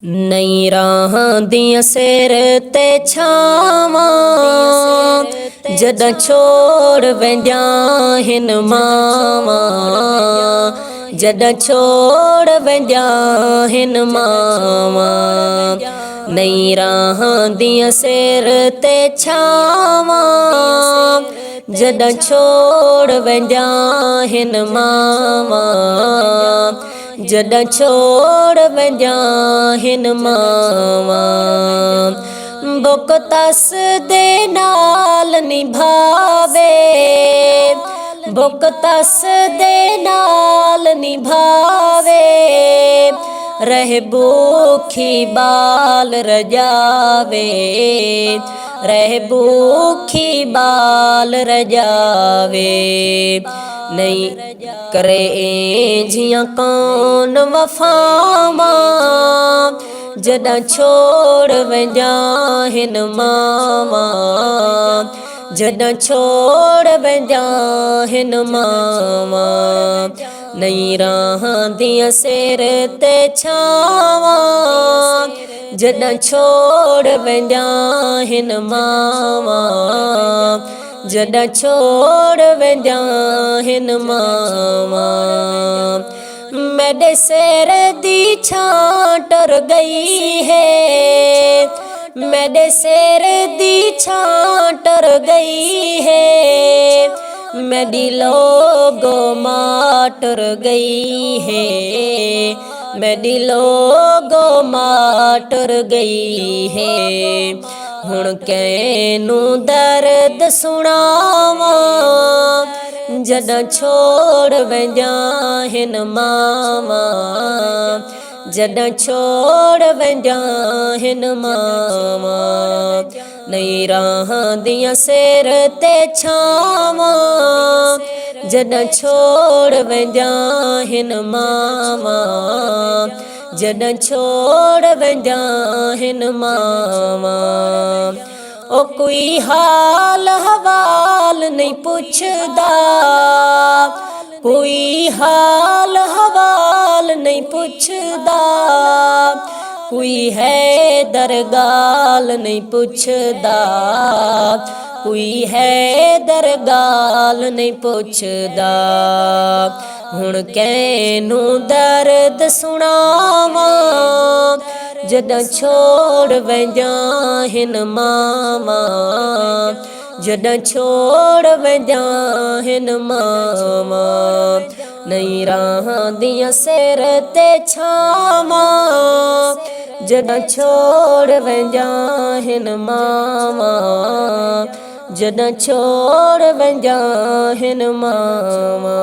नई राहां दियां सिर ते छावां जदां छोड़ वेंदियां हिन मावां जदां छोड़ वेंदियां हिन मावां नई राहां दियां सिर ते छावां जदां छोड़ वेंदियां हिन मावां जदां छोड़ वेंदियां हिन मावां बुक तस दे नाल निभावे बुक तस दे नाल निभावे रह भूखी बाल रजावे रह भूखी बाल रजावे नहीं करे जियां कौन वफावां जदां छोड़ वेंदियां हिन मावां जदां छोड़ वेंदियां हिन मावां नई राहां दियां सिर ते छावां जदां छोड़ वेंदियां हिन मावां जदां छोड़ वेंदियां हिन मावां मेरे सिर दी छां टुर गई है मेरे सिर दी छां टुर गई है मेरी लोगो मां टुर गई है मेरी लोगो मां टुर गई है हुण कैनू दर्द सुनावां जदां छोड़ वेंदियां हिन मावां जदां छोड़ वेंदियां हिन मावां नई राहां दियां सिर ते छावां जदां छोड़ वेंदियां हिन मावां जदां छोड़ वेंदियां हिन मावां ओ कोई हाल हवाल नहीं पुछदा कोई हाल हवाल नहीं पुछदा कोई है दरगाल नहीं पुछदा कोई है दरगाल नहीं पुछदा हुण कैनू दर्द सुनावां जदां छोड़ वेंदियां हिन मावां जदां छोड़ वेंदियां हिन मावां नई राहां दियां सिर ते छावां जदां छोड़ वेंदियां हिन मावां जदां छोड़ वेंदियां हिन मावां।